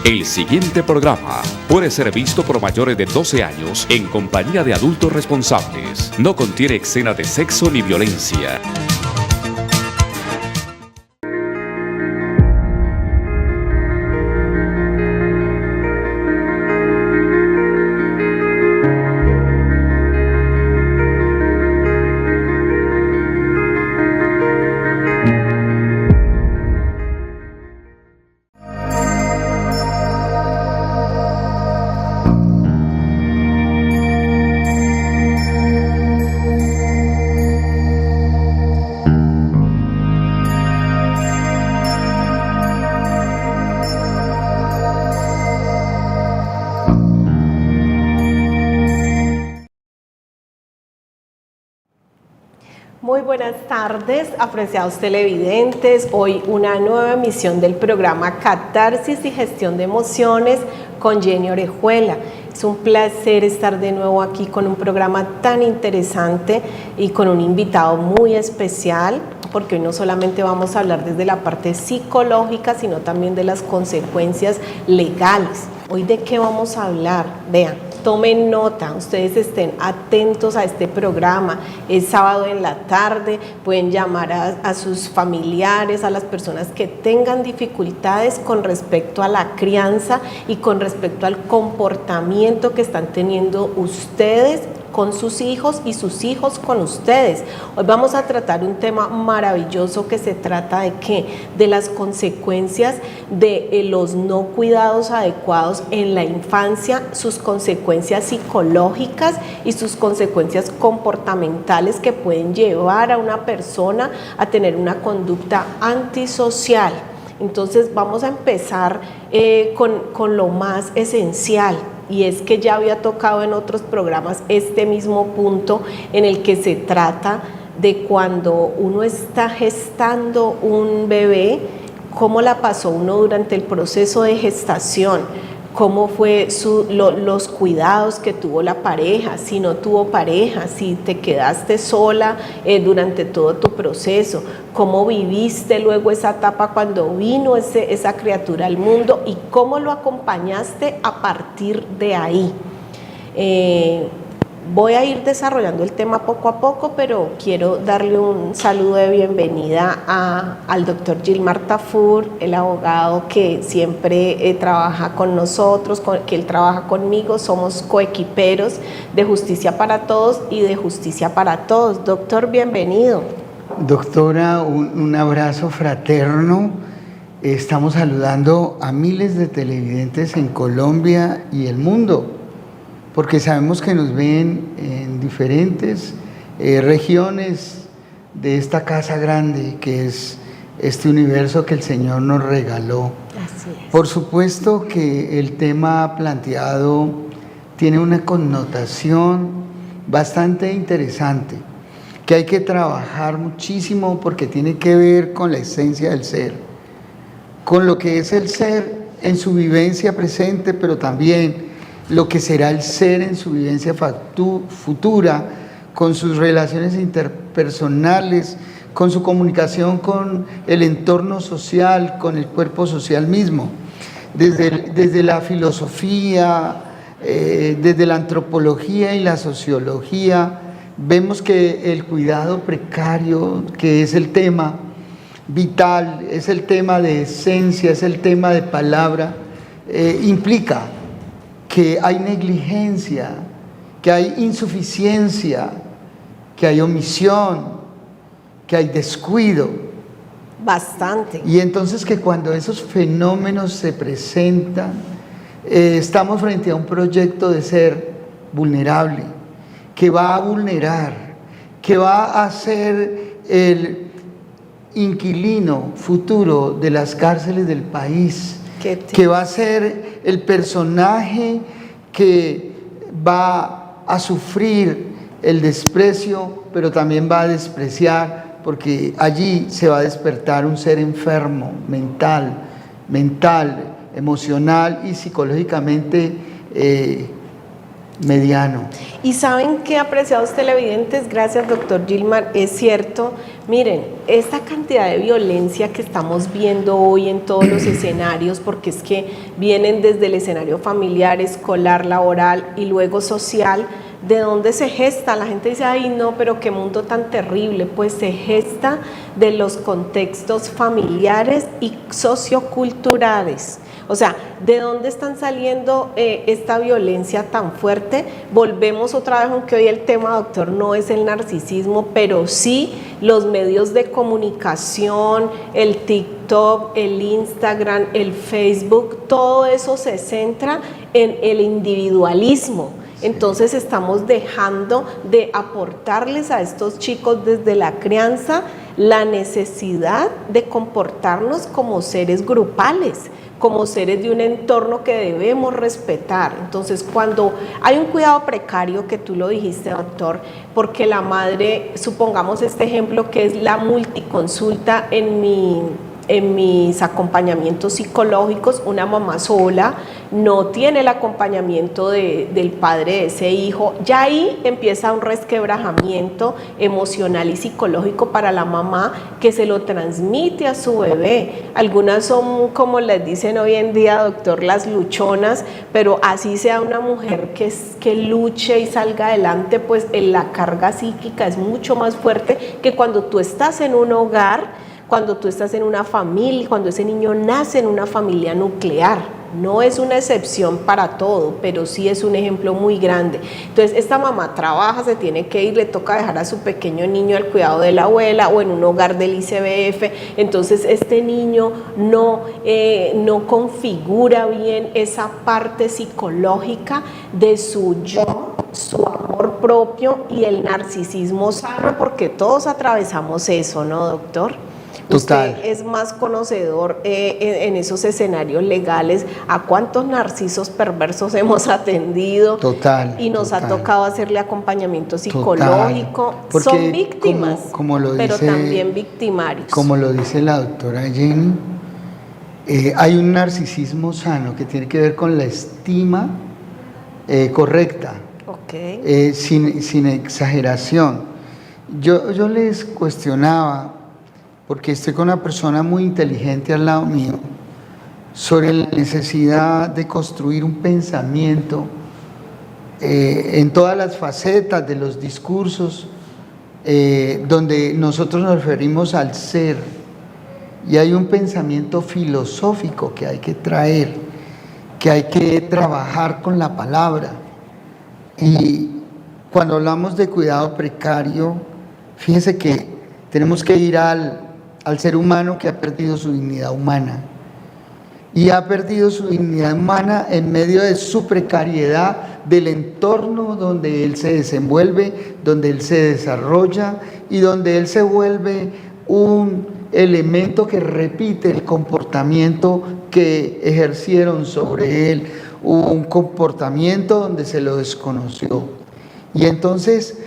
El siguiente programa puede ser visto por mayores de 12 años en compañía de adultos responsables. No contiene escenas de sexo ni violencia. Muy buenas tardes, apreciados televidentes. Hoy una nueva emisión del programa Catarsis y Gestión de Emociones con Jenny Orejuela. Es un placer estar de nuevo aquí con un programa tan interesante y con un invitado muy especial, porque hoy no solamente vamos a hablar desde la parte psicológica, sino también de las consecuencias legales. Hoy, ¿de qué vamos a hablar? Vean, tomen nota, ustedes estén atentos a este programa. Es sábado en la tarde, pueden llamar a sus familiares, a las personas que tengan dificultades con respecto a la crianza y con respecto al comportamiento que están teniendo ustedes con sus hijos y sus hijos con ustedes. Hoy vamos a tratar un tema maravilloso que se trata de ¿qué? De las consecuencias de los no cuidados adecuados en la infancia, sus consecuencias psicológicas y sus consecuencias comportamentales que pueden llevar a una persona a tener una conducta antisocial. Entonces vamos a empezar con lo más esencial. Y es que ya había tocado en otros programas este mismo punto en el que se trata de cuando uno está gestando un bebé, cómo la pasó uno durante el proceso de gestación, cómo fue los cuidados que tuvo la pareja, si no tuvo pareja, si te quedaste sola durante todo tu proceso, cómo viviste luego esa etapa cuando vino esa criatura al mundo y cómo lo acompañaste a partir de ahí. Voy a ir desarrollando el tema poco a poco, pero quiero darle un saludo de bienvenida al doctor Gilmar Tafur, el abogado que siempre trabaja con nosotros, que él trabaja conmigo. Somos coequiperos de Justicia para Todos y de Justicia para Todos. Doctor, bienvenido. Doctora, un abrazo fraterno. Estamos saludando a miles de televidentes en Colombia y el mundo, porque sabemos que nos ven en diferentes regiones de esta casa grande que es este universo que el Señor nos regaló. Así es. Por supuesto que el tema planteado tiene una connotación bastante interesante, que hay que trabajar muchísimo porque tiene que ver con la esencia del ser, con lo que es el ser en su vivencia presente, pero también lo que será el ser en su vivencia futura, con sus relaciones interpersonales, con su comunicación con el entorno social, con el cuerpo social mismo. Desde la filosofía, desde la antropología y la sociología, vemos que el cuidado precario, que es el tema vital, es el tema de esencia, es el tema de palabra, implica que hay negligencia, que hay insuficiencia, que hay omisión, que hay descuido. Bastante. Y entonces que cuando esos fenómenos se presentan, estamos frente a un proyecto de ser vulnerable, que va a vulnerar, que va a ser el inquilino futuro de las cárceles del país, que va a ser el personaje que va a sufrir el desprecio, pero también va a despreciar, porque allí se va a despertar un ser enfermo, mental, emocional y psicológicamente mediano. Y saben qué, apreciados televidentes, gracias doctor Gilmar, es cierto, miren, esta cantidad de violencia que estamos viendo hoy en todos los escenarios, porque es que vienen desde el escenario familiar, escolar, laboral y luego social, ¿de dónde se gesta? La gente dice, ay no, pero qué mundo tan terrible. Pues se gesta de los contextos familiares y socioculturales. O sea, ¿de dónde están saliendo esta violencia tan fuerte? Volvemos otra vez, aunque hoy el tema, doctor, no es el narcisismo, pero sí los medios de comunicación, el TikTok, el Instagram, el Facebook, todo eso se centra en el individualismo. Entonces estamos dejando de aportarles a estos chicos desde la crianza la necesidad de comportarnos como seres grupales, como seres de un entorno que debemos respetar. Entonces, cuando hay un cuidado precario, que tú lo dijiste, doctor, porque la madre, supongamos este ejemplo que es la multiconsulta en mis acompañamientos psicológicos, una mamá sola no tiene el acompañamiento del padre de ese hijo, ya ahí empieza un resquebrajamiento emocional y psicológico para la mamá que se lo transmite a su bebé. Algunas son, como les dicen hoy en día, doctor, las luchonas, pero así sea una mujer que luche y salga adelante, pues la carga psíquica es mucho más fuerte que cuando tú estás en un hogar, cuando tú estás en una familia, cuando ese niño nace en una familia nuclear. No es una excepción para todo, pero sí es un ejemplo muy grande. Entonces, esta mamá trabaja, se tiene que ir, le toca dejar a su pequeño niño al cuidado de la abuela o en un hogar del ICBF. Entonces, este niño no configura bien esa parte psicológica de su yo, su amor propio y el narcisismo sano, porque todos atravesamos eso, ¿no, doctor? Total. Usted es más conocedor en esos escenarios legales, a cuántos narcisos perversos hemos atendido. Total. Y nos ha tocado hacerle acompañamiento psicológico. Porque son víctimas, como lo pero dice, también victimarios. Como lo dice la doctora Jenny, hay un narcisismo sano que tiene que ver con la estima correcta, Okay. sin exageración. Yo les cuestionaba, porque estoy con una persona muy inteligente al lado mío, sobre la necesidad de construir un pensamiento en todas las facetas de los discursos, donde nosotros nos referimos al ser, y hay un pensamiento filosófico que hay que traer, que hay que trabajar con la palabra. Y cuando hablamos de cuidado precario, fíjense que tenemos que ir al ser humano que ha perdido su dignidad humana, y ha perdido su dignidad humana en medio de su precariedad, del entorno donde él se desenvuelve, donde él se desarrolla y donde él se vuelve un elemento que repite el comportamiento que ejercieron sobre él, un comportamiento donde se lo desconoció. Y entonces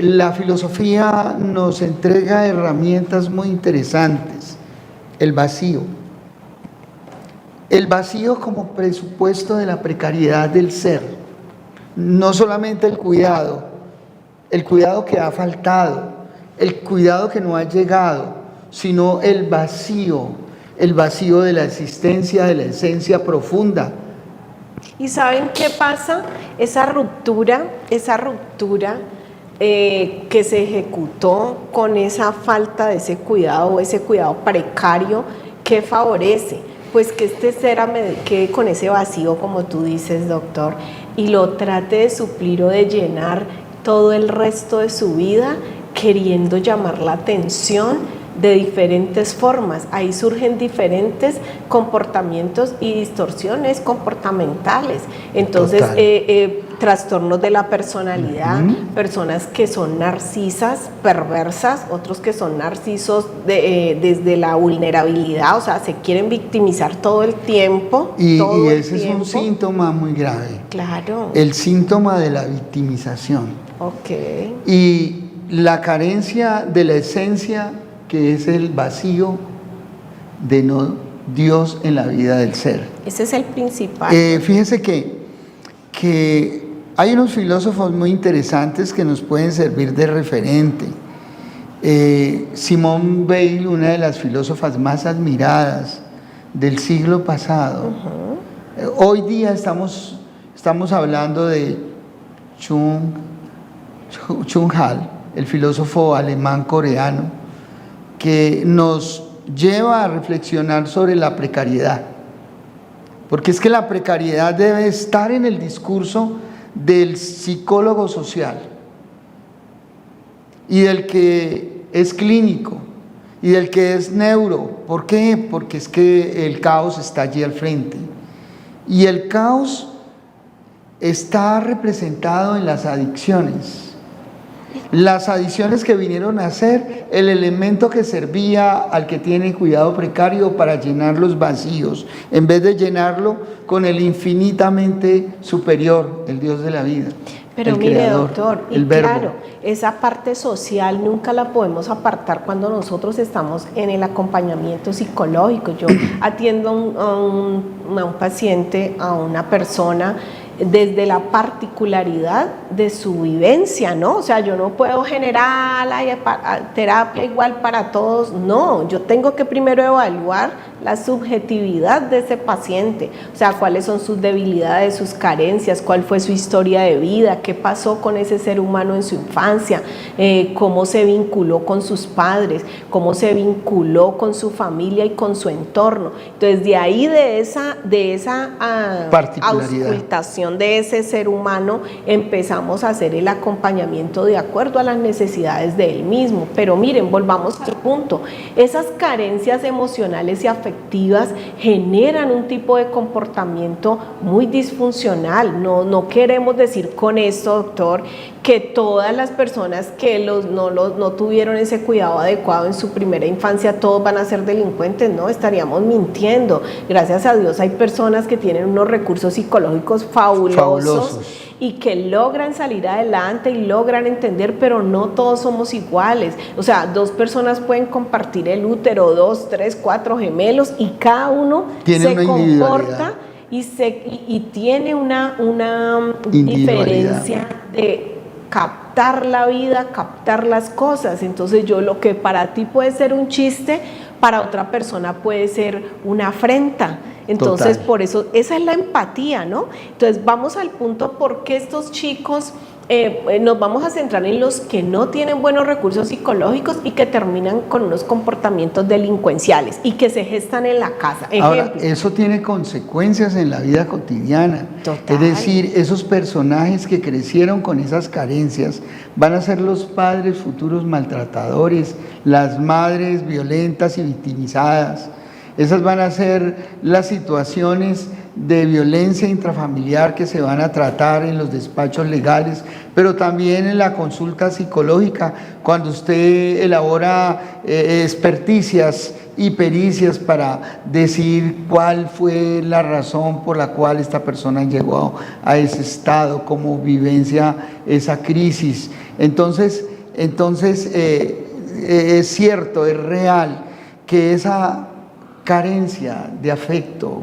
la filosofía nos entrega herramientas muy interesantes. El vacío como presupuesto de la precariedad del ser. No solamente el cuidado que ha faltado, el cuidado que no ha llegado, sino el vacío de la existencia, de la esencia profunda. ¿Y saben qué pasa? Esa ruptura que se ejecutó con esa falta de ese cuidado precario, ¿qué favorece? Pues que este ser quede con ese vacío, como tú dices, doctor, y lo trate de suplir o de llenar todo el resto de su vida, queriendo llamar la atención de diferentes formas. Ahí surgen diferentes comportamientos y distorsiones comportamentales. Entonces, trastornos de la personalidad, personas que son narcisas, perversas, otros que son narcisos desde la vulnerabilidad, o sea, se quieren victimizar todo el tiempo. Y ese es un síntoma muy grave. Claro. El síntoma de la victimización. Ok. Y la carencia de la esencia, que es el vacío de no Dios en la vida del ser. Ese es el principal. Fíjense que Hay unos filósofos muy interesantes que nos pueden servir de referente. Simone Weil, una de las filósofas más admiradas del siglo pasado. Hoy día estamos hablando de Chung Han, el filósofo alemán coreano, que nos lleva a reflexionar sobre la precariedad. Porque es que la precariedad debe estar en el discurso del psicólogo social y del que es clínico y del que es neuro. ¿Por qué? Porque es que el caos está allí al frente. Y el caos está representado en las adicciones. Las adicciones que vinieron a ser el elemento que servía al que tiene cuidado precario para llenar los vacíos, en vez de llenarlo con el infinitamente superior, el Dios de la vida. Pero el mire, creador, doctor, y el verbo. claro, esa parte social nunca la podemos apartar cuando nosotros estamos en el acompañamiento psicológico. Yo atiendo a un paciente, a una persona, desde la particularidad de su vivencia, ¿no? O sea, yo no puedo generar la terapia igual para todos, no, yo tengo que primero evaluar la subjetividad de ese paciente, o sea, cuáles son sus debilidades, sus carencias, cuál fue su historia de vida, qué pasó con ese ser humano en su infancia, cómo se vinculó con sus padres, cómo se vinculó con su familia y con su entorno. Entonces, de ahí, de esa auscultación de ese ser humano, empezamos a hacer el acompañamiento de acuerdo a las necesidades de él mismo. Pero miren, volvamos al punto, esas carencias emocionales y afectivas generan un tipo de comportamiento muy disfuncional. No queremos decir con esto, doctor, que todas las personas que no tuvieron ese cuidado adecuado en su primera infancia, todos van a ser delincuentes, no, estaríamos mintiendo. Gracias a Dios hay personas que tienen unos recursos psicológicos fabulosos. Y que logran salir adelante y logran entender, pero no todos somos iguales. O sea, dos personas pueden compartir el útero, 2, 3, 4 gemelos, y cada uno se comporta y tiene una diferencia de captar la vida, captar las cosas. Entonces, lo que para ti puede ser un chiste, para otra persona puede ser una afrenta. Entonces, por eso, esa es la empatía, ¿no? Entonces, vamos al punto, ¿por qué estos chicos nos vamos a centrar en los que no tienen buenos recursos psicológicos y que terminan con unos comportamientos delincuenciales y que se gestan en la casa? Ahora, eso tiene consecuencias en la vida cotidiana. Total. Es decir, esos personajes que crecieron con esas carencias van a ser los padres futuros maltratadores, las madres violentas y victimizadas. Esas van a ser las situaciones de violencia intrafamiliar que se van a tratar en los despachos legales, pero también en la consulta psicológica, cuando usted elabora experticias y pericias para decir cuál fue la razón por la cual esta persona llegó a ese estado, cómo vivencia esa crisis. Entonces es cierto, es real que esa carencia de afecto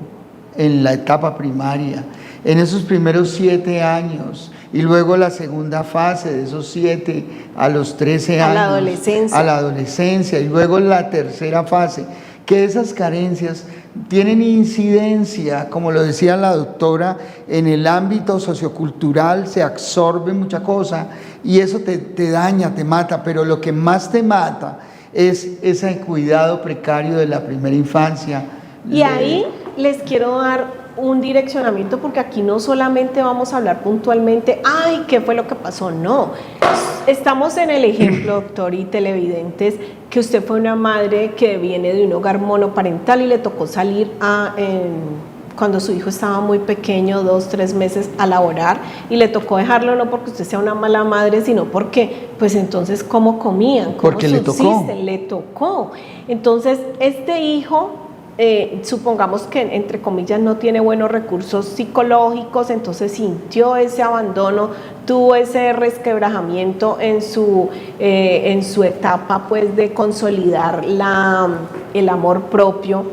en la etapa primaria, en esos primeros 7 años, y luego la segunda fase de esos 7 a los 13 años, a la adolescencia, y luego la tercera fase, que esas carencias tienen incidencia, como lo decía la doctora, en el ámbito sociocultural, se absorbe mucha cosa y eso te daña, te mata, pero lo que más te mata es ese cuidado precario de la primera infancia. Y ahí les quiero dar un direccionamiento, porque aquí no solamente vamos a hablar puntualmente, ay, ¿qué fue lo que pasó? No, estamos en el ejemplo, doctor y televidentes, que usted fue una madre que viene de un hogar monoparental y le tocó salir cuando su hijo estaba muy pequeño, 2, 3 meses, a laborar, y le tocó dejarlo no porque usted sea una mala madre, sino porque, pues entonces, ¿cómo comían? ¿Cómo porque subsisten? Le tocó. Entonces, este hijo, supongamos que, entre comillas, no tiene buenos recursos psicológicos, entonces sintió ese abandono, tuvo ese resquebrajamiento en su etapa, pues, de consolidar el amor propio,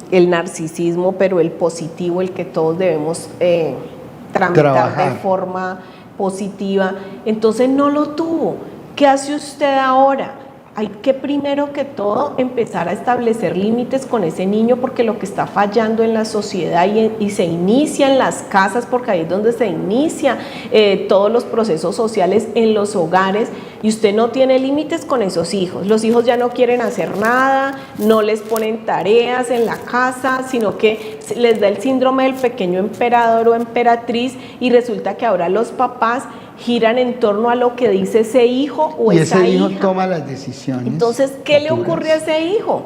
el narcisismo, pero el positivo, el que todos debemos tramitar de forma positiva. Entonces no lo tuvo. ¿Qué hace usted ahora? Hay que primero que todo empezar a establecer límites con ese niño, porque lo que está fallando en la sociedad y se inicia en las casas, porque ahí es donde se inicia todos los procesos sociales en los hogares, y usted no tiene límites con esos hijos. Los hijos ya no quieren hacer nada, no les ponen tareas en la casa, sino que les da el síndrome del pequeño emperador o emperatriz, y resulta que ahora los papás giran en torno a lo que dice ese hijo o esa hija. Y ese hijo toma las decisiones. Entonces, ¿qué le ocurre a ese hijo?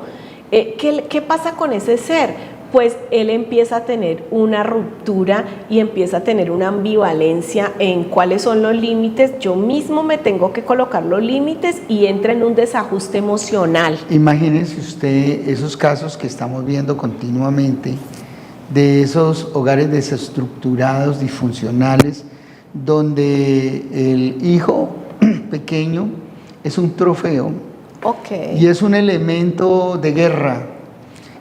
¿Qué pasa con ese ser? Pues él empieza a tener una ruptura y empieza a tener una ambivalencia en cuáles son los límites. Yo mismo me tengo que colocar los límites y entra en un desajuste emocional. Imagínese usted esos casos que estamos viendo continuamente, de esos hogares desestructurados, disfuncionales, donde el hijo pequeño es un trofeo, y es un elemento de guerra.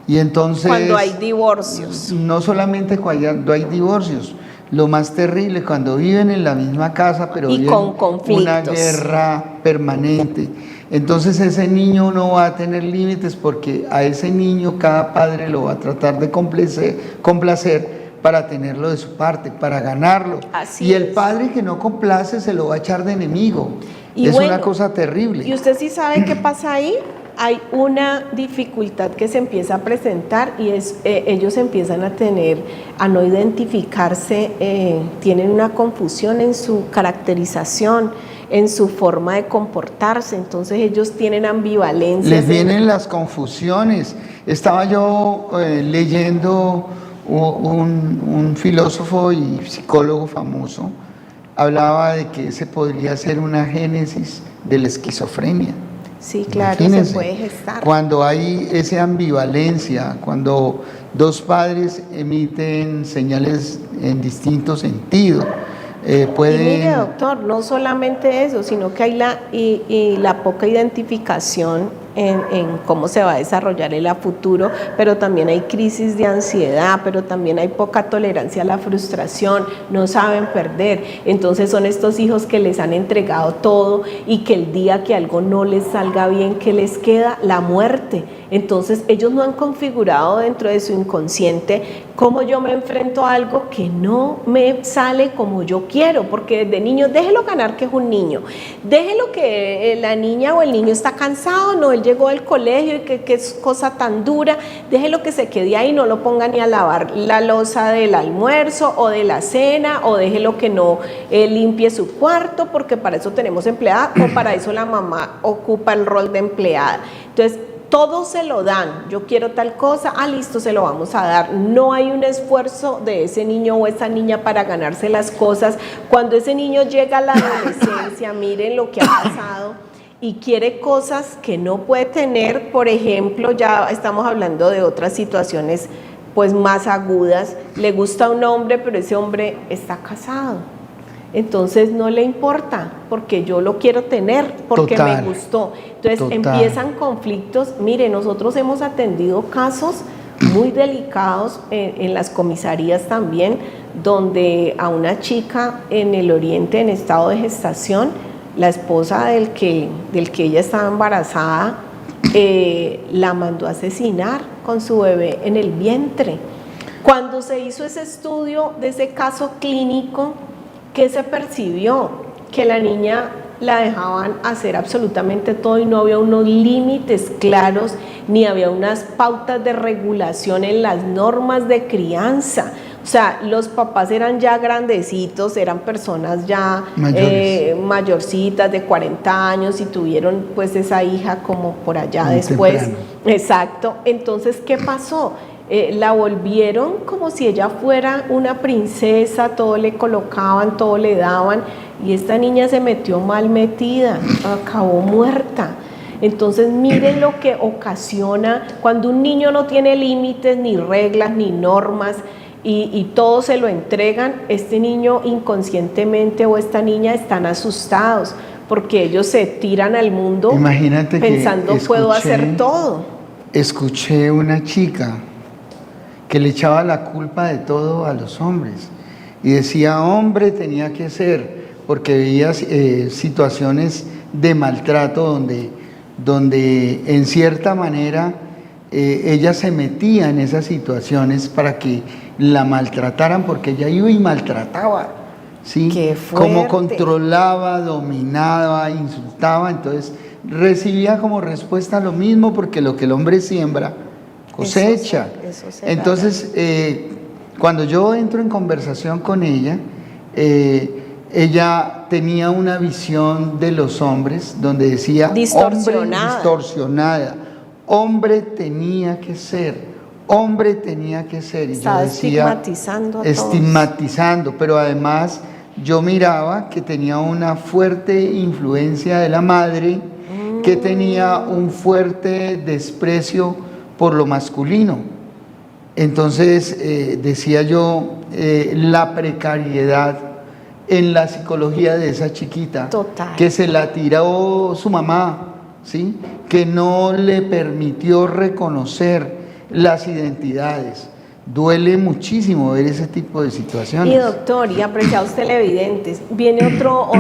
Y entonces, cuando hay divorcios, no solamente cuando hay divorcios, lo más terrible, cuando viven en la misma casa, pero viven con conflictos, una guerra permanente. Entonces ese niño no va a tener límites, porque a ese niño cada padre lo va a tratar de complacer para tenerlo de su parte, para ganarlo. Y el padre que no complace se lo va a echar de enemigo. Y es una cosa terrible. ¿Y usted sí sabe qué pasa ahí? Hay una dificultad que se empieza a presentar, y es ellos empiezan a no identificarse, tienen una confusión en su caracterización, en su forma de comportarse. Entonces ellos tienen ambivalencias. Les vienen las confusiones. Estaba yo leyendo un filósofo y psicólogo famoso, hablaba de que ese podría ser una génesis de la esquizofrenia. Sí, claro, se puede gestar. Cuando hay esa ambivalencia, cuando dos padres emiten señales en distintos sentidos, pueden... Y mire, doctor, no solamente eso, sino que hay la poca identificación en cómo se va a desarrollar el futuro, pero también hay crisis de ansiedad, pero también hay poca tolerancia a la frustración, no saben perder. Entonces son estos hijos que les han entregado todo, y que el día que algo no les salga bien, ¿qué les queda? La muerte. Entonces ellos no han configurado dentro de su inconsciente cómo yo me enfrento a algo que no me sale como yo quiero, porque desde niño, déjelo ganar, que es un niño, déjelo que la niña o el niño está cansado, no, él llegó del colegio y que es cosa tan dura, déjelo que se quede ahí, no lo ponga ni a lavar la loza del almuerzo o de la cena, o déjelo que no limpie su cuarto, porque para eso tenemos empleada, o para eso la mamá ocupa el rol de empleada. Entonces todo se lo dan, yo quiero tal cosa, listo, se lo vamos a dar. No hay un esfuerzo de ese niño o esa niña para ganarse las cosas. Cuando ese niño llega a la adolescencia, miren lo que ha pasado, y quiere cosas que no puede tener. Por ejemplo, ya estamos hablando de otras situaciones pues más agudas. Le gusta un hombre, pero ese hombre está casado. Entonces no le importa, porque yo lo quiero tener, porque me gustó. Entonces empiezan conflictos. Mire, nosotros hemos atendido casos muy delicados en las comisarías también, donde a una chica en el oriente en estado de gestación, la esposa del que ella estaba embarazada, la mandó a asesinar con su bebé en el vientre. Cuando se hizo ese estudio de ese caso clínico, ¿qué se percibió? Que la niña la dejaban hacer absolutamente todo, y no había unos límites claros, ni había unas pautas de regulación en las normas de crianza. O sea, los papás eran ya grandecitos, eran personas ya mayorcitas de 40 años, y tuvieron pues esa hija como por allá muy después. Temprano. Exacto. Entonces, ¿qué pasó? La volvieron como si ella fuera una princesa, todo le colocaban, todo le daban, y esta niña se metió mal metida, acabó muerta. Entonces miren lo que ocasiona cuando un niño no tiene límites, ni reglas, ni normas, y todo se lo entregan. Este niño inconscientemente, o esta niña, están asustados, porque ellos se tiran al mundo. Imagínate pensando que puedo hacer todo. Escuché una chica que le echaba la culpa de todo a los hombres, y decía hombre tenía que ser, porque veía situaciones de maltrato donde en cierta manera ella se metía en esas situaciones para que la maltrataran, porque ella iba y maltrataba, ¿sí? ¡Qué fuerte! Como controlaba, dominaba, insultaba, entonces recibía como respuesta lo mismo, porque lo que el hombre siembra, cosecha. Eso será. Entonces, cuando yo entro en conversación con ella, ella tenía una visión de los hombres donde decía, distorsionada. Hombre distorsionada, hombre tenía que ser, hombre tenía que ser. Y estaba yo decía, estigmatizando a estigmatizando, pero además yo miraba que tenía una fuerte influencia de la madre, que tenía un fuerte desprecio por lo masculino. Entonces decía yo, la precariedad en la psicología de esa chiquita, total, que se la tiró su mamá, ¿sí? Que no le permitió reconocer las identidades. Duele muchísimo ver ese tipo de situaciones. Y doctor, y apreciados televidentes, viene otro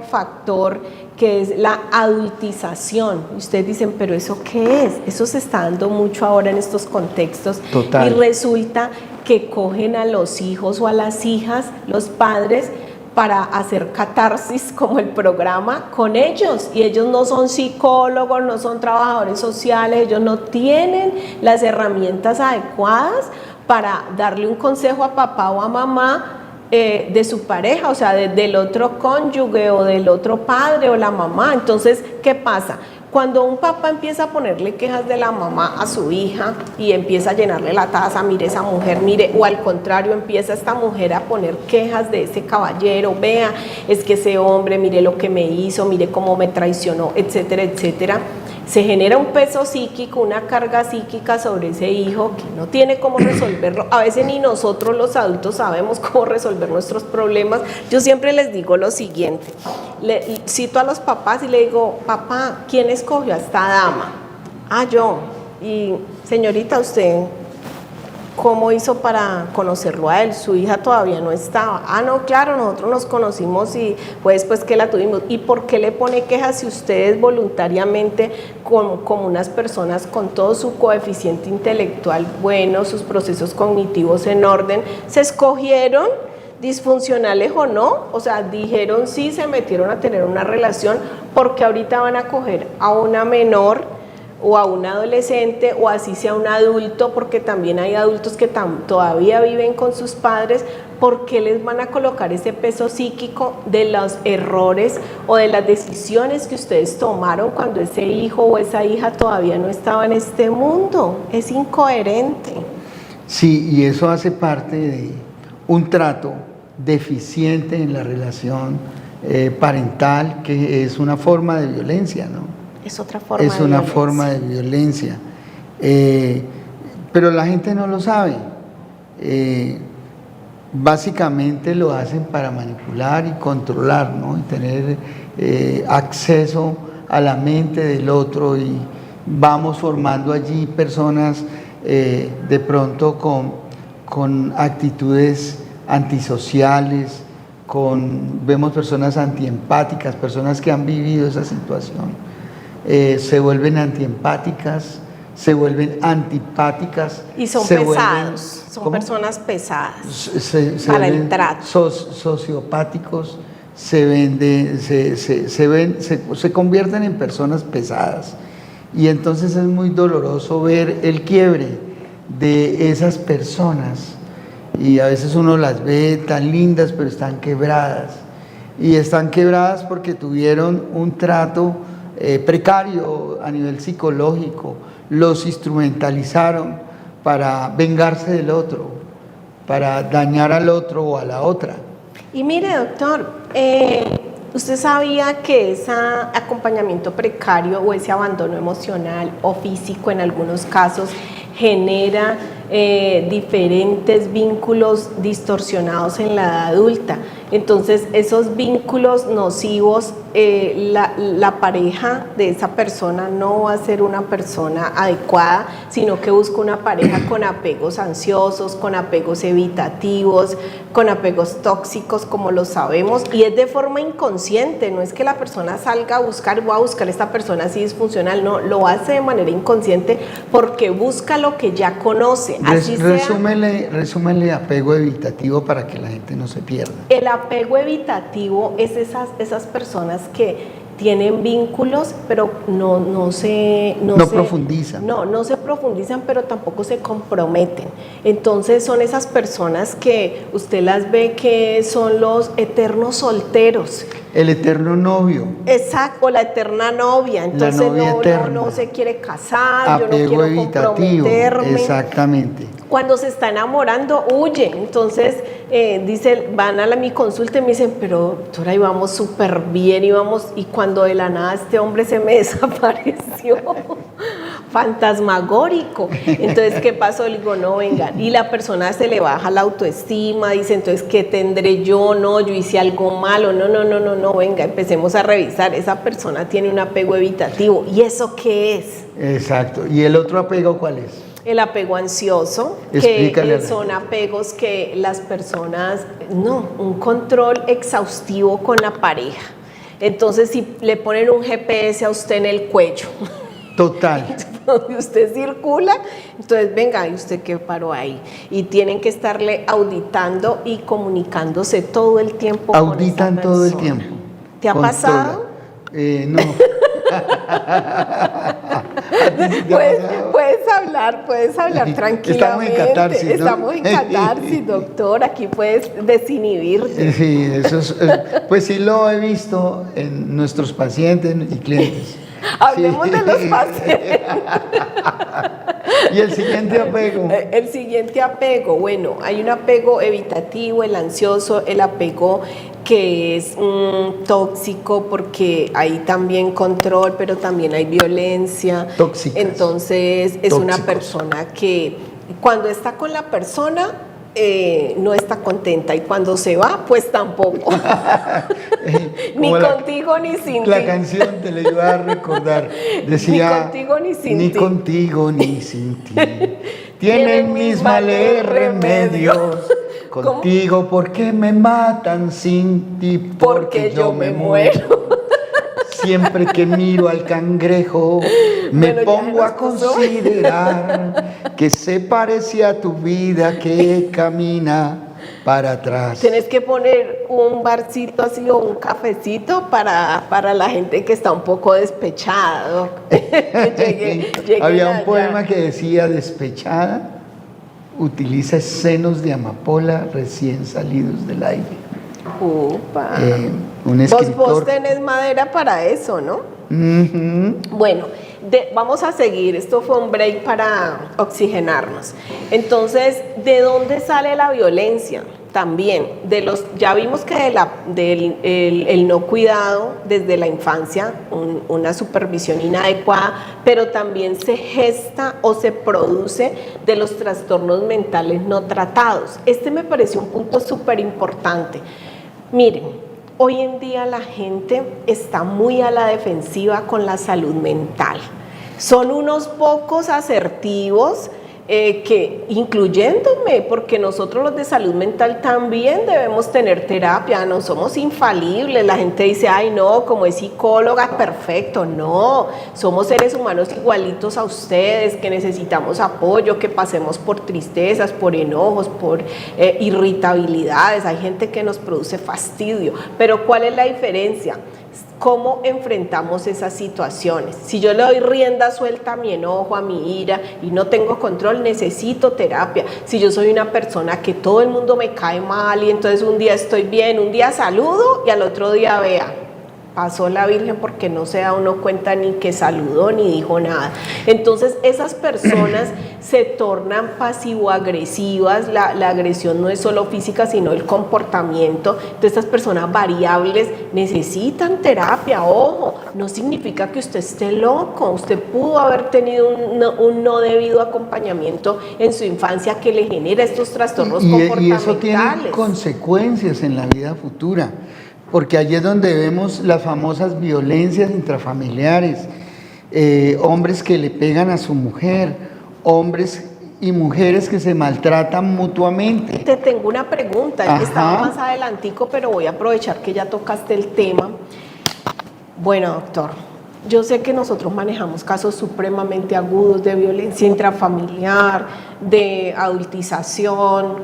factor, que es la adultización. Y ustedes dicen, pero ¿eso qué es? Eso se está dando mucho ahora en estos contextos. Total. Y resulta que cogen a los hijos o a las hijas, los padres, para hacer catarsis, como el programa, con ellos. Y ellos no son psicólogos, no son trabajadores sociales, ellos no tienen las herramientas adecuadas para darle un consejo a papá o a mamá de su pareja, o sea, del otro cónyuge o del otro padre o la mamá. Entonces, ¿qué pasa? Cuando un papá empieza a ponerle quejas de la mamá a su hija y empieza a llenarle la taza, mire esa mujer, mire, o al contrario, empieza esta mujer a poner quejas de ese caballero, vea, es que ese hombre, mire lo que me hizo, mire cómo me traicionó, etcétera, etcétera. Se genera un peso psíquico, una carga psíquica sobre ese hijo que no tiene cómo resolverlo. A veces ni nosotros los adultos sabemos cómo resolver nuestros problemas. Yo siempre les digo lo siguiente, cito a los papás y le digo, papá, ¿quién escogió a esta dama? Ah, yo. Y señorita, usted, ¿cómo hizo para conocerlo a él? Su hija todavía no estaba. Ah, no, claro, nosotros nos conocimos y fue después que la tuvimos. ¿Y por qué le pone quejas si ustedes voluntariamente, como unas personas con todo su coeficiente intelectual bueno, sus procesos cognitivos en orden, se escogieron, disfuncionales o no? O sea, dijeron sí, se metieron a tener una relación, porque ahorita van a coger a una menor o a un adolescente, o así sea un adulto, porque también hay adultos que todavía viven con sus padres. ¿Por qué les van a colocar ese peso psíquico de los errores o de las decisiones que ustedes tomaron cuando ese hijo o esa hija todavía no estaba en este mundo? Es incoherente. Sí, y eso hace parte de un trato deficiente en la relación parental, que es una forma de violencia, ¿no? Es otra forma es una forma de violencia, pero la gente no lo sabe. Básicamente lo hacen para manipular y controlar, ¿no? Y tener acceso a la mente del otro, y vamos formando allí personas de pronto con actitudes antisociales, vemos personas antiempáticas, personas que han vivido esa situación. Se vuelven antiempáticas, se vuelven antipáticas. Y son pesados, son personas pesadas para el trato. Sociopáticos, se convierten en personas pesadas. Y entonces es muy doloroso ver el quiebre de esas personas. Y a veces uno las ve tan lindas, pero están quebradas. Y están quebradas porque tuvieron un trato precario a nivel psicológico, los instrumentalizaron para vengarse del otro, para dañar al otro o a la otra. Y mire, doctor, ¿usted sabía que ese acompañamiento precario o ese abandono emocional o físico en algunos casos genera diferentes vínculos distorsionados en la edad adulta? Entonces, esos vínculos nocivos, la pareja de esa persona no va a ser una persona adecuada, sino que busca una pareja con apegos ansiosos, con apegos evitativos, con apegos tóxicos, como lo sabemos, y es de forma inconsciente. No es que la persona salga a buscar, voy a buscar a esta persona así disfuncional, no, lo hace de manera inconsciente porque busca lo que ya conoce. Así Resúmele apego evitativo para que la gente no se pierda. El apego evitativo es esas personas que tienen vínculos, pero no se profundizan. No se profundizan, pero tampoco se comprometen. Entonces son esas personas que usted las ve que son los eternos solteros. El eterno novio. Exacto, o la eterna novia. Entonces no se quiere casar, apego yo no quiero evitativo, comprometerme. exactamente. Cuando se está enamorando, huye. Entonces, van a mi consulta y me dicen, pero doctora, íbamos súper bien, y cuando de la nada este hombre se me desapareció, fantasmagórico. Entonces, ¿qué pasó? Le digo, no, venga. Y la persona se le baja la autoestima, dice, entonces, ¿qué tendré yo? No, yo hice algo malo. No, venga, empecemos a revisar. Esa persona tiene un apego evitativo. ¿Y eso qué es? Exacto. ¿Y el otro apego cuál es? El apego ansioso, que son apegos que las personas, un control exhaustivo con la pareja. Entonces, si le ponen un GPS a usted en el cuello, total, donde usted circula, entonces venga, ¿y usted qué paró ahí? Y tienen que estarle auditando y comunicándose todo el tiempo. Auditan con esa todo el tiempo. ¿Te ha pasado? No. Puedes hablar tranquilamente. Estamos en catarsis, doctor. Aquí puedes desinhibirte. Sí, eso es, pues sí lo he visto en nuestros pacientes y clientes. Hablemos de los pacientes. ¿Y el siguiente apego? El siguiente apego, bueno, hay un apego evitativo, el ansioso, el apego que es tóxico, porque hay también control, pero también hay violencia. Tóxicas. Entonces es una persona que cuando está con la persona no está contenta, y cuando se va, pues tampoco. Ni contigo ni sin ti. La canción te la iba a recordar. Decía, ni contigo ni sin ti. Ni contigo ni sin ti. Tienen mis males remedios. Contigo porque me matan, sin ti porque yo me muero. Siempre que miro al cangrejo me pongo a considerar que se parece a tu vida que camina para atrás. Tienes que poner un barcito así o un cafecito para la gente que está un poco despechada. Había un poema que decía, despechada, utiliza senos de amapola recién salidos del aire. Upa. Un escritor. Vos tenés madera para eso, ¿no? Uh-huh. Bueno, vamos a seguir. Esto fue un break para oxigenarnos. Entonces, ¿de dónde sale la violencia? También, ya vimos que el no cuidado desde la infancia, una supervisión inadecuada, pero también se gesta o se produce de los trastornos mentales no tratados. Este me pareció un punto súper importante. Miren, hoy en día la gente está muy a la defensiva con la salud mental. Son unos pocos asertivos, que incluyéndome, porque nosotros los de salud mental también debemos tener terapia, no somos infalibles. La gente dice, ay no, como es psicóloga, perfecto. No, somos seres humanos igualitos a ustedes, que necesitamos apoyo, que pasemos por tristezas, por enojos, por irritabilidades. Hay gente que nos produce fastidio, pero ¿cuál es la diferencia? ¿Cómo enfrentamos esas situaciones? Si yo le doy rienda suelta a mi enojo, a mi ira, y no tengo control, necesito terapia. Si yo soy una persona que todo el mundo me cae mal, y entonces un día estoy bien, un día saludo y al otro día vea, pasó la Virgen porque no se da uno cuenta ni que saludó ni dijo nada. Entonces esas personas se tornan pasivo-agresivas, la agresión no es solo física sino el comportamiento. Entonces estas personas variables necesitan terapia, ojo, no significa que usted esté loco, usted pudo haber tenido un no debido acompañamiento en su infancia que le genera estos trastornos comportamentales. Y eso tiene consecuencias en la vida futura. Porque allí es donde vemos las famosas violencias intrafamiliares, hombres que le pegan a su mujer, hombres y mujeres que se maltratan mutuamente. Te tengo una pregunta, estaba más adelantico, pero voy a aprovechar que ya tocaste el tema. Bueno, doctor, yo sé que nosotros manejamos casos supremamente agudos de violencia intrafamiliar, de adultización,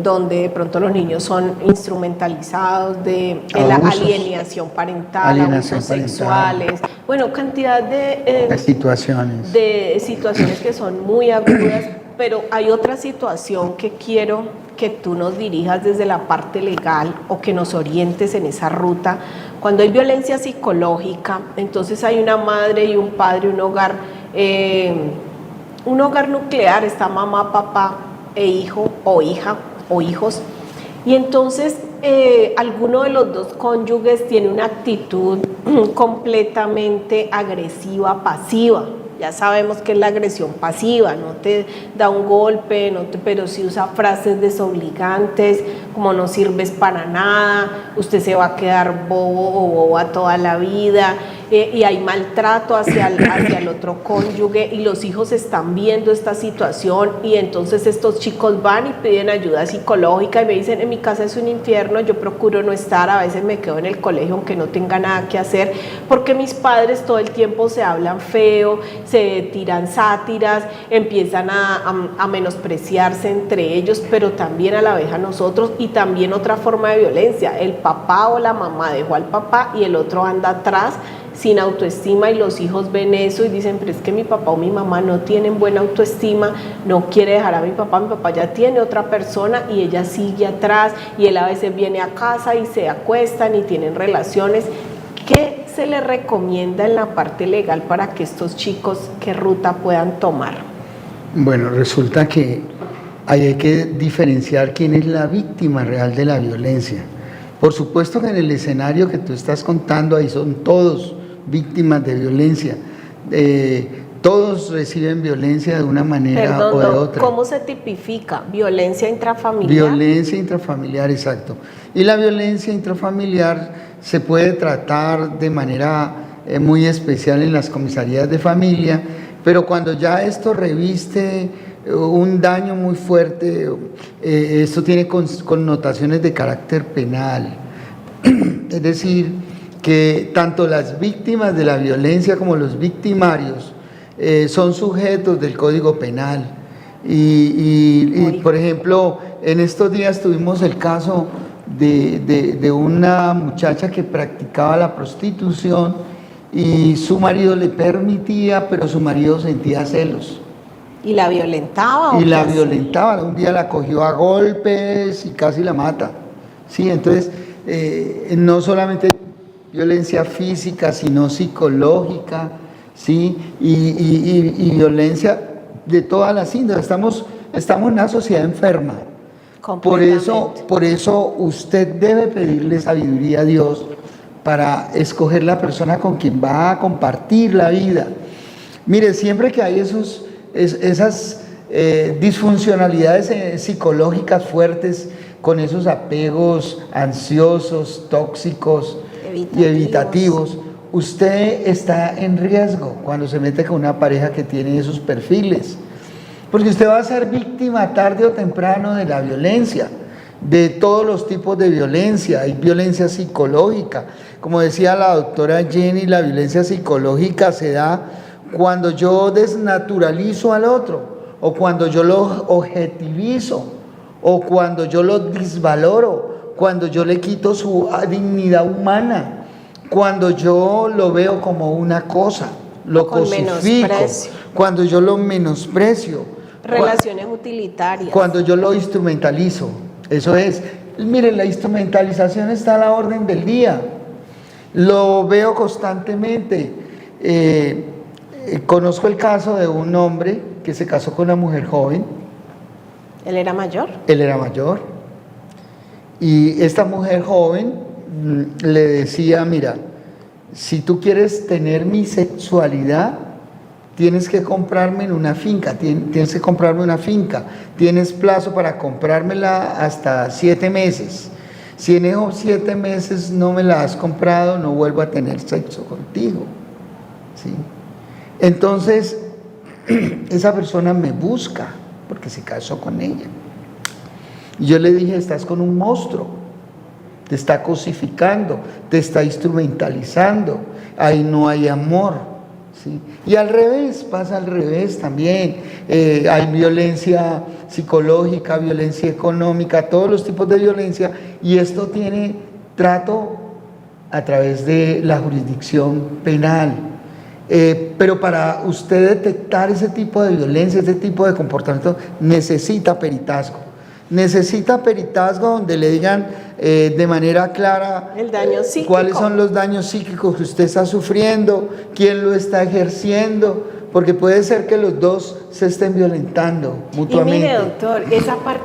donde de pronto los niños son instrumentalizados, de la alienación parental, abusos sexuales, bueno, cantidad de situaciones que son muy agudas, pero hay otra situación que quiero que tú nos dirijas desde la parte legal o que nos orientes en esa ruta. Cuando hay violencia psicológica, entonces hay una madre y un padre, un hogar nuclear, está mamá, papá e hijo o hija o hijos, y entonces alguno de los dos cónyuges tiene una actitud completamente agresiva, pasiva. Ya sabemos que es la agresión pasiva, no te da un golpe, pero sí usa frases desobligantes, como no sirves para nada, usted se va a quedar bobo o boba toda la vida, y hay maltrato hacia el otro cónyuge, y los hijos están viendo esta situación, y entonces estos chicos van y piden ayuda psicológica y me dicen, en mi casa es un infierno, yo procuro no estar, a veces me quedo en el colegio aunque no tenga nada que hacer, porque mis padres todo el tiempo se hablan feo, se tiran sátiras, empiezan a menospreciarse entre ellos, pero también a la vez a nosotros, y también otra forma de violencia, el papá o la mamá dejó al papá y el otro anda atrás sin autoestima, y los hijos ven eso y dicen, pero es que mi papá o mi mamá no tienen buena autoestima, no quiere dejar a mi papá ya tiene otra persona y ella sigue atrás, y él a veces viene a casa y se acuestan y tienen relaciones. ¿Qué se le recomienda en la parte legal para que estos chicos, qué ruta puedan tomar? Bueno, resulta que ahí hay que diferenciar quién es la víctima real de la violencia. Por supuesto que en el escenario que tú estás contando, ahí son todos víctimas de violencia. Todos reciben violencia de una manera o de otra. ¿Cómo se tipifica? ¿Violencia intrafamiliar? Violencia intrafamiliar, exacto. Y la violencia intrafamiliar se puede tratar de manera muy especial en las comisarías de familia, pero cuando ya esto reviste un daño muy fuerte, esto tiene connotaciones de carácter penal. Es decir, que tanto las víctimas de la violencia como los victimarios son sujetos del Código Penal. Y por ejemplo, en estos días tuvimos el caso de una muchacha que practicaba la prostitución y su marido le permitía, pero su marido sentía celos. ¿Y la violentaba? Y la violentaba, un día la cogió a golpes y casi la mata. Sí, entonces, no solamente violencia física, sino psicológica, ¿sí? Y violencia de todas las índoles. Estamos en una sociedad enferma. Por eso usted debe pedirle sabiduría a Dios para escoger la persona con quien va a compartir la vida. Mire, siempre que hay esas disfuncionalidades psicológicas fuertes, con esos apegos ansiosos, tóxicos y evitativos, usted está en riesgo cuando se mete con una pareja que tiene esos perfiles, porque usted va a ser víctima tarde o temprano de la violencia, de todos los tipos de violencia. Hay violencia psicológica, como decía la doctora Jenny, la violencia psicológica se da cuando yo desnaturalizo al otro, o cuando yo lo objetivizo, o cuando yo lo disvaloro, cuando yo le quito su dignidad humana, cuando yo lo veo como una cosa, lo cosifico, cuando yo lo menosprecio, relaciones utilitarias, cuando yo lo instrumentalizo. Eso es, miren, la instrumentalización está a la orden del día. Lo veo constantemente. Conozco el caso de un hombre que se casó con una mujer joven. ¿Él era mayor? Él era mayor. Y esta mujer joven le decía, mira, si tú quieres tener mi sexualidad, tienes que comprarme en una finca, tienes que comprarme una finca, tienes plazo para comprármela hasta 7 meses. Si en esos 7 meses no me la has comprado, no vuelvo a tener sexo contigo. ¿Sí? Entonces, esa persona me busca porque se casó con ella. Y yo le dije, estás con un monstruo, te está cosificando, te está instrumentalizando, ahí no hay amor. ¿Sí? Y al revés, pasa al revés también. Hay violencia psicológica, violencia económica, todos los tipos de violencia, y esto tiene trato a través de la jurisdicción penal. Pero para usted detectar ese tipo de violencia, ese tipo de comportamiento, necesita peritazgo. Necesita peritazgo donde le digan de manera clara el daño psíquico. Cuáles son los daños psíquicos que usted está sufriendo, quién lo está ejerciendo, porque puede ser que los dos se estén violentando mutuamente. Y mire, doctor,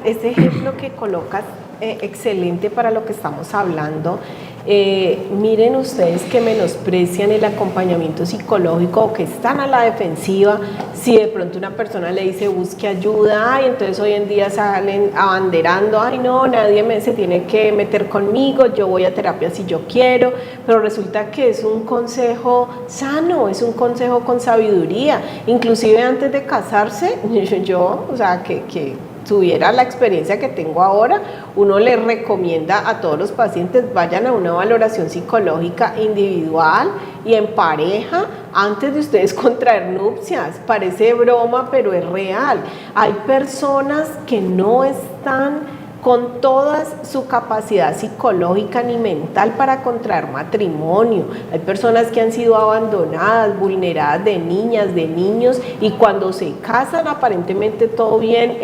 ese ejemplo que colocas, excelente para lo que estamos hablando. Miren ustedes que menosprecian el acompañamiento psicológico o que están a la defensiva. Si de pronto una persona le dice busque ayuda, y entonces hoy en día salen abanderando, ay no, nadie se tiene que meter conmigo, yo voy a terapia si yo quiero, pero resulta que es un consejo sano, es un consejo con sabiduría. Inclusive antes de casarse, yo, o sea, que tuviera la experiencia que tengo ahora, uno le recomienda a todos los pacientes vayan a una valoración psicológica individual y en pareja antes de ustedes contraer nupcias. Parece broma, pero es real. Hay personas que no están con toda su capacidad psicológica ni mental para contraer matrimonio. Hay personas que han sido abandonadas, vulneradas de niñas, de niños, y cuando se casan aparentemente todo bien,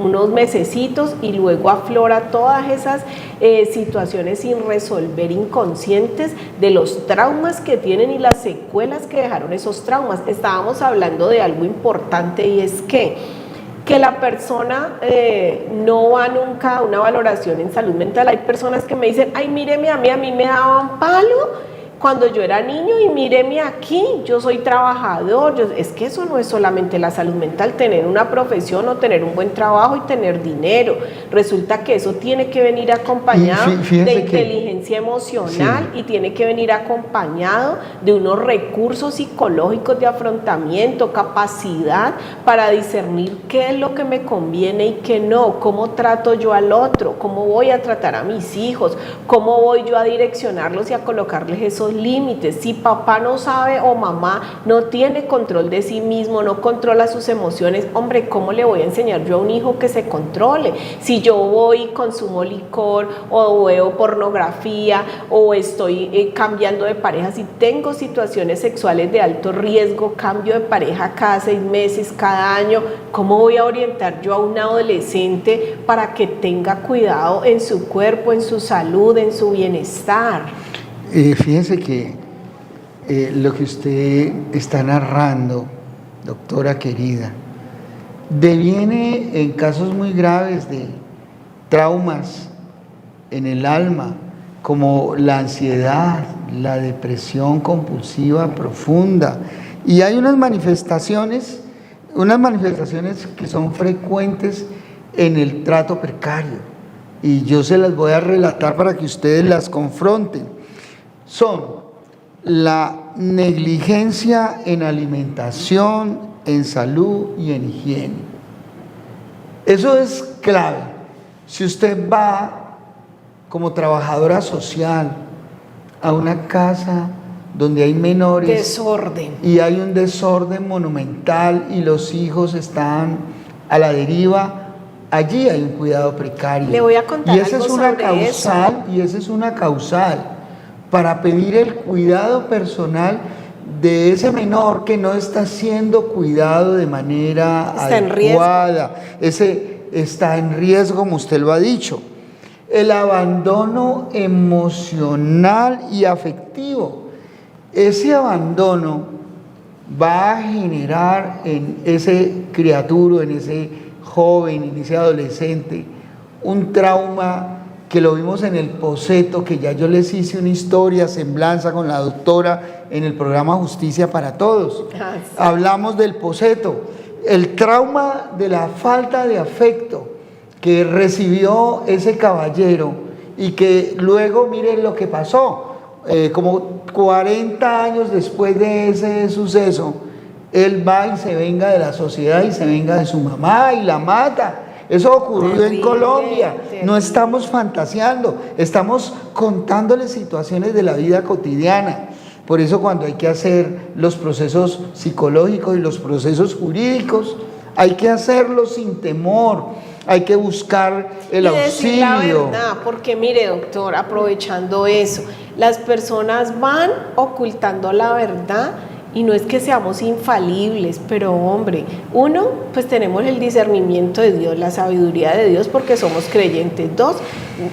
unos mesecitos, y luego aflora todas esas situaciones sin resolver, inconscientes de los traumas que tienen y las secuelas que dejaron esos traumas. Estábamos hablando de algo importante, y es que la persona no va nunca a una valoración en salud mental. Hay personas que me dicen, ay, míreme a mí me daban palo cuando yo era niño, y míreme aquí, yo soy trabajador. Es que eso no es solamente la salud mental, tener una profesión o tener un buen trabajo y tener dinero. Resulta que eso tiene que venir acompañado de inteligencia emocional, sí, y tiene que venir acompañado de unos recursos psicológicos de afrontamiento, capacidad para discernir qué es lo que me conviene y qué no, cómo trato yo al otro, cómo voy a tratar a mis hijos, cómo voy yo a direccionarlos y a colocarles esos límites. Si papá no sabe o mamá no tiene control de sí mismo, no controla sus emociones, hombre, ¿cómo le voy a enseñar yo a un hijo que se controle? Si yo voy y consumo licor o veo pornografía o estoy cambiando de pareja, si tengo situaciones sexuales de alto riesgo, cambio de pareja cada 6 meses, cada año, ¿cómo voy a orientar yo a un adolescente para que tenga cuidado en su cuerpo, en su salud, en su bienestar? Fíjense que lo que usted está narrando, doctora querida, deviene en casos muy graves de traumas en el alma, como la ansiedad, la depresión compulsiva profunda. Y hay unas manifestaciones que son frecuentes en el trato precario, y yo se las voy a relatar para que ustedes las confronten. Son la negligencia en alimentación, en salud y en higiene. Eso es clave. Si usted va como trabajadora social a una casa donde hay menores, desorden, y hay un desorden monumental y los hijos están a la deriva, allí hay un cuidado precario. Le voy a contar algo sobre eso. Y esa es una causal para pedir el cuidado personal de ese menor que no está siendo cuidado de manera adecuada. Ese está en riesgo, como usted lo ha dicho. el abandono emocional y afectivo. Ese abandono va a generar en ese criatura, en ese joven, en ese adolescente, un trauma que lo vimos en el Poseto, que ya yo les hice una historia, semblanza con la doctora en el programa Justicia para Todos. Sí. Hablamos del Poseto, el trauma de la falta de afecto que recibió ese caballero y que luego miren lo que pasó. Como 40 años después de ese suceso, él va y se venga de la sociedad y se venga de su mamá y la mata. Eso ocurrió en Colombia. No estamos fantaseando, estamos contándoles situaciones de la vida cotidiana. Por eso cuando hay que hacer los procesos psicológicos y los procesos jurídicos, hay que hacerlos sin temor, hay que buscar el auxilio. Decir la verdad, porque mire, doctor, aprovechando eso, las personas van ocultando la verdad. Y no es que seamos infalibles, pero hombre, uno, pues tenemos el discernimiento de Dios, la sabiduría de Dios porque somos creyentes. Dos,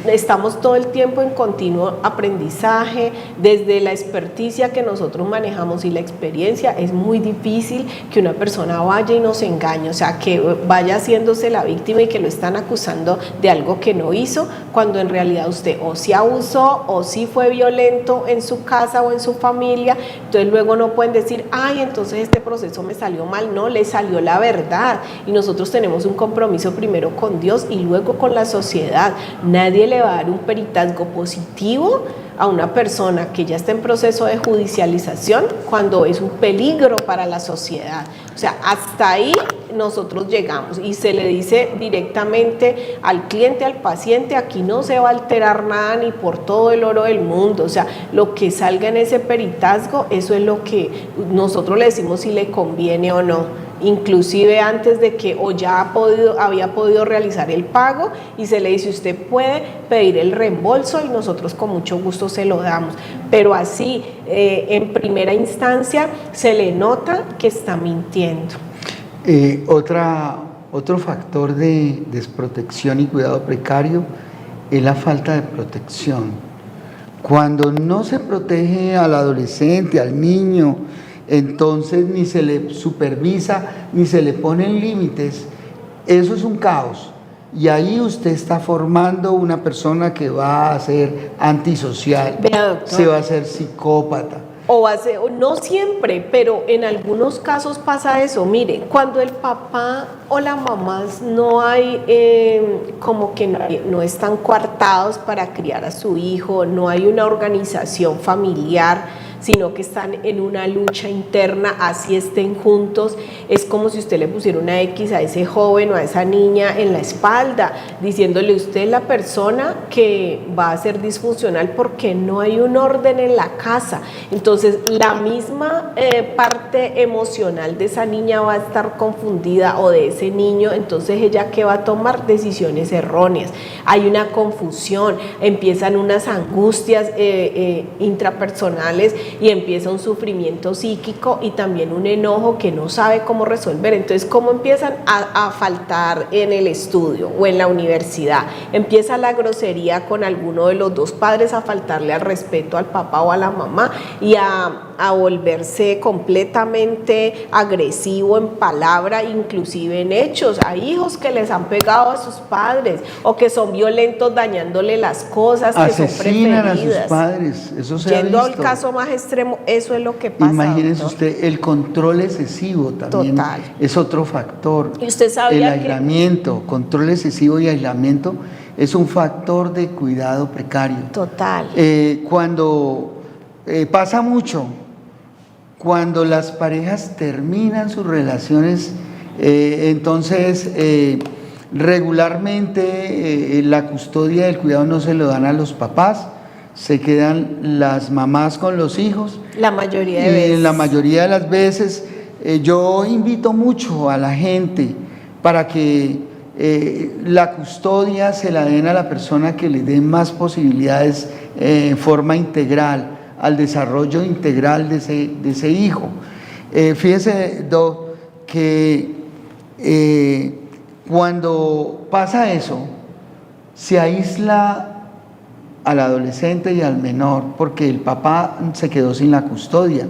estamos todo el tiempo en continuo aprendizaje, desde la experticia que nosotros manejamos y la experiencia. Es muy difícil que una persona vaya y nos engañe, o sea, que vaya haciéndose la víctima y que lo están acusando de algo que no hizo, cuando en realidad usted o sí abusó o sí fue violento en su casa o en su familia. Entonces luego no pueden decir, ay, entonces este proceso me salió mal. No, le salió la verdad, y nosotros tenemos un compromiso primero con Dios y luego con la sociedad. Nadie le va a dar un peritazgo positivo a una persona que ya está en proceso de judicialización cuando es un peligro para la sociedad. O sea, hasta ahí nosotros llegamos y se le dice directamente al cliente, al paciente, aquí no se va a alterar nada ni por todo el oro del mundo. O sea, lo que salga en ese peritazgo, eso es lo que nosotros le decimos si le conviene o no. Inclusive antes de que o ya había podido realizar el pago, y se le dice, usted puede pedir el reembolso y nosotros con mucho gusto se lo damos. Pero así, en primera instancia, se le nota que está mintiendo. Otro factor de desprotección y cuidado precario es la falta de protección. Cuando no se protege al adolescente, al niño, entonces ni se le supervisa, ni se le ponen límites, eso es un caos. Y ahí usted está formando una persona que va a ser antisocial, se va a ser psicópata. O va a ser, no siempre, pero en algunos casos pasa eso. Mire, cuando el papá o la mamá no hay, como que no están coartados para criar a su hijo, no hay una organización familiar, sino que están en una lucha interna, así estén juntos, es como si usted le pusiera una X a ese joven o a esa niña en la espalda, diciéndole, usted es la persona que va a ser disfuncional porque no hay un orden en la casa. Entonces la misma parte emocional de esa niña va a estar confundida, o de ese niño. Entonces ella, ¿qué va a tomar? Decisiones erróneas. Hay una confusión, empiezan unas angustias intrapersonales, y empieza un sufrimiento psíquico y también un enojo que no sabe cómo resolver. Entonces, ¿cómo empiezan a faltar en el estudio o en la universidad? Empieza la grosería con alguno de los dos padres, a faltarle al respeto al papá o a la mamá, y a volverse completamente agresivo en palabra, inclusive en hechos. Hay hijos que les han pegado a sus padres, o que son violentos dañándole las cosas, que son preferidas. Asesinan a sus padres, eso se ha Yendo visto. al caso más extremo, eso es lo que pasa. Imagínese doctor. usted, el control excesivo también. Total. Es otro factor. ¿Y usted sabía el aislamiento, control excesivo y aislamiento es un factor de cuidado precario. Total. Cuando pasa mucho, cuando las parejas terminan sus relaciones, entonces regularmente la custodia del cuidado no se lo dan a los papás, se quedan las mamás con los hijos. La mayoría de veces. La mayoría de las veces. Yo invito mucho a la gente para que la custodia se la den a la persona que le dé más posibilidades en forma integral, al desarrollo integral de ese hijo. Fíjese, Doc, que cuando pasa eso, se aísla al adolescente y al menor, porque el papá se quedó sin la custodia.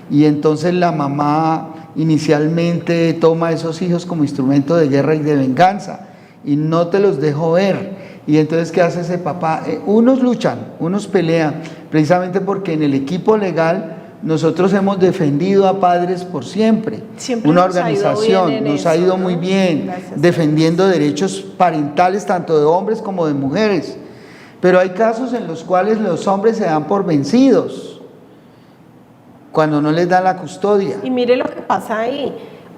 Y entonces la mamá inicialmente toma a esos hijos como instrumento de guerra y de venganza, y no te los dejo ver. Y entonces, ¿qué hace ese papá? Unos luchan, unos pelean, precisamente porque en el equipo legal nosotros hemos defendido a padres por siempre. Siempre una nos ha ido organización, bien en nos ha eso, ido ¿no? muy bien, Gracias defendiendo derechos parentales tanto de hombres como de mujeres. Pero hay casos en los cuales los hombres se dan por vencidos cuando no les dan la custodia. Y mire lo que pasa ahí.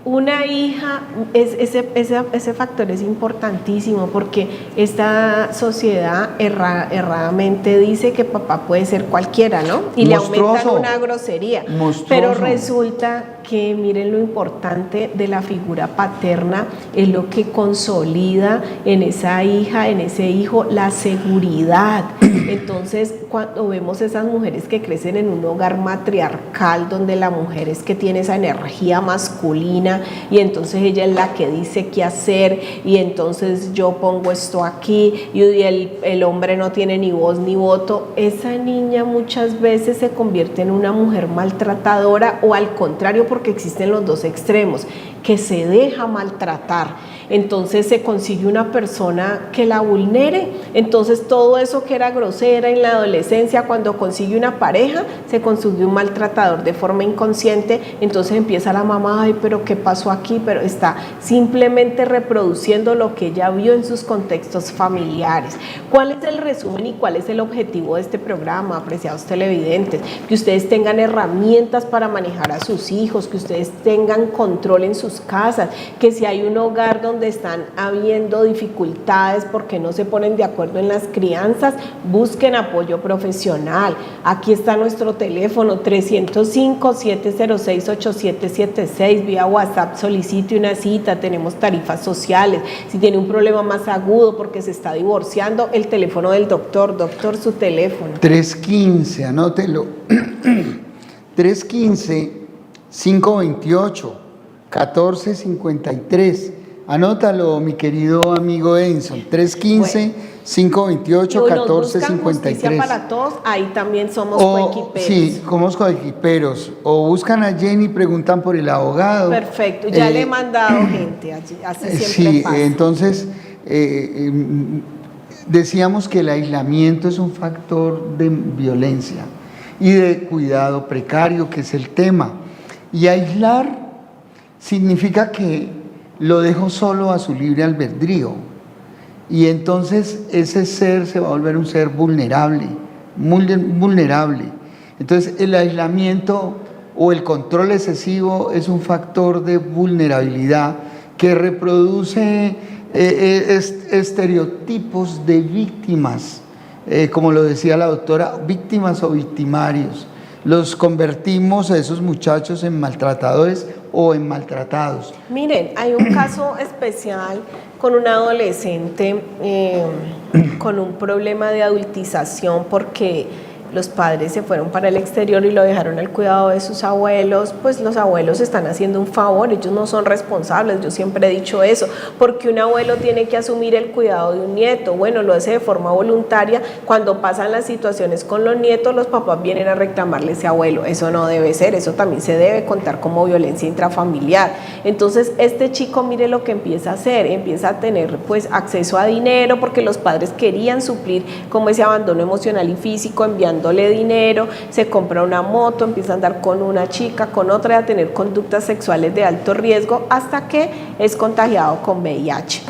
Una hija, ese factor es importantísimo porque esta sociedad erradamente dice que papá puede ser cualquiera, ¿no? Y Monstruoso. le aumentan una grosería. Monstruoso. Pero resulta que miren lo importante de la figura paterna, es lo que consolida en esa hija, en ese hijo, la seguridad. Entonces, cuando vemos esas mujeres que crecen en un hogar matriarcal, donde la mujer es que tiene esa energía masculina, y entonces ella es la que dice qué hacer, y entonces yo pongo esto aquí, y el hombre no tiene ni voz ni voto, esa niña muchas veces se convierte en una mujer maltratadora, o al contrario, porque existen los dos extremos, que se deja maltratar. Entonces se consigue una persona que la vulnere. Entonces todo eso que era grosera en la adolescencia, cuando consigue una pareja, se consigue un maltratador de forma inconsciente. Entonces empieza la mamá, ay, pero ¿qué pasó aquí? Pero está simplemente reproduciendo lo que ella vio en sus contextos familiares. ¿Cuál es el resumen y cuál es el objetivo de este programa, apreciados televidentes? Que ustedes tengan herramientas para manejar a sus hijos, que ustedes tengan control en sus casas, que si hay un hogar donde están habiendo dificultades porque no se ponen de acuerdo en las crianzas, busquen apoyo profesional. Aquí está nuestro teléfono 305-706-8776, vía WhatsApp solicite una cita, tenemos tarifas sociales. Si tiene un problema más agudo porque se está divorciando, el teléfono del doctor, su teléfono. 315, anótelo. 315-528-1453. Anótalo, mi querido amigo Enson, 315-528-1453. Para todos, ahí también somos coequiperos. Sí, somos coequiperos. O buscan a Jenny y preguntan por el abogado. Perfecto, ya le he mandado gente, así siempre pasa. Entonces, decíamos que el aislamiento es un factor de violencia y de cuidado precario, que es el tema. Y aislar significa que lo dejo solo a su libre albedrío, y entonces ese ser se va a volver un ser vulnerable, muy vulnerable. Entonces el aislamiento o el control excesivo es un factor de vulnerabilidad que reproduce estereotipos de víctimas, como lo decía la doctora, víctimas o victimarios. Los convertimos a esos muchachos en maltratadores o en maltratados. Miren, hay un caso especial con un adolescente con un problema de adultización porque los padres se fueron para el exterior y lo dejaron al cuidado de sus abuelos. Pues los abuelos están haciendo un favor, ellos no son responsables, yo siempre he dicho eso, porque un abuelo tiene que asumir el cuidado de un nieto. Bueno, lo hace de forma voluntaria. Cuando pasan las situaciones con los nietos, los papás vienen a reclamarle a ese abuelo. Eso no debe ser, eso también se debe contar como violencia intrafamiliar. Entonces este chico, mire lo que empieza a hacer, empieza a tener pues acceso a dinero porque los padres querían suplir como ese abandono emocional y físico enviándole dinero, se compra una moto, empieza a andar con una chica, con otra, y a tener conductas sexuales de alto riesgo hasta que es contagiado con VIH.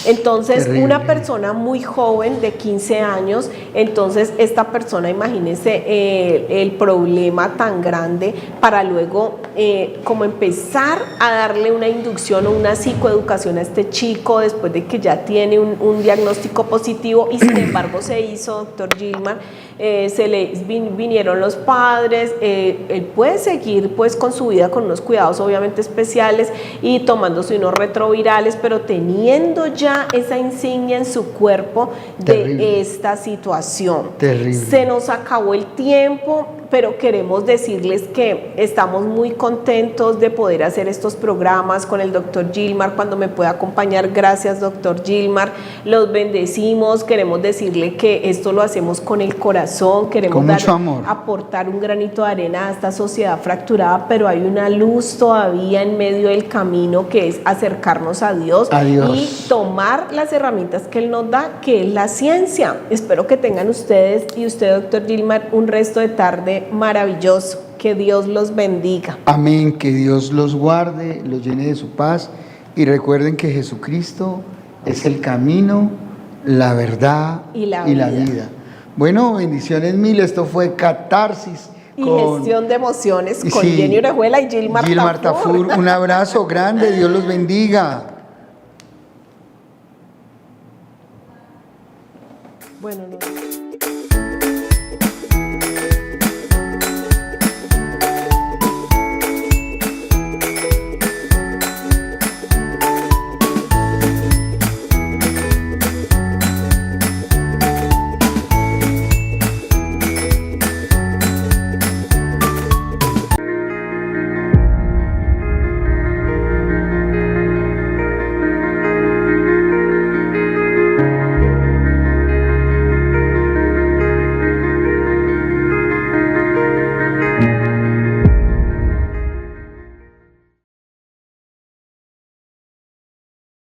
Entonces, terrible. Una persona muy joven de 15 años, entonces esta persona, imagínense el problema tan grande para luego como empezar a darle una inducción o una psicoeducación a este chico después de que ya tiene un diagnóstico positivo, y sin embargo se hizo, doctor Gilmar, se le vinieron los padres, él puede seguir pues con su vida con unos cuidados obviamente especiales y tomándose unos retrovirales, pero teniendo ya esa insignia en su cuerpo de esta situación. Terrible. Se nos acabó el tiempo, pero queremos decirles que estamos muy contentos de poder hacer estos programas con el doctor Gilmar, cuando me pueda acompañar. Gracias, doctor Gilmar. Los bendecimos, queremos decirle que esto lo hacemos con el corazón, queremos con mucho amor, aportar un granito de arena a esta sociedad fracturada, pero hay una luz todavía en medio del camino, que es acercarnos a Dios y tomar las herramientas que Él nos da, que es la ciencia. Espero que tengan ustedes y usted, doctor Gilmar, un resto de tarde maravilloso. Que Dios los bendiga. Amén, que Dios los guarde, los llene de su paz, y recuerden que Jesucristo es el camino, la verdad y la vida. Bueno, bendiciones mil. Esto fue Catarsis y Gestión de Emociones con Jenny Orejuela y Gilmar Tafur. Un abrazo grande, Dios los bendiga. Bueno, no.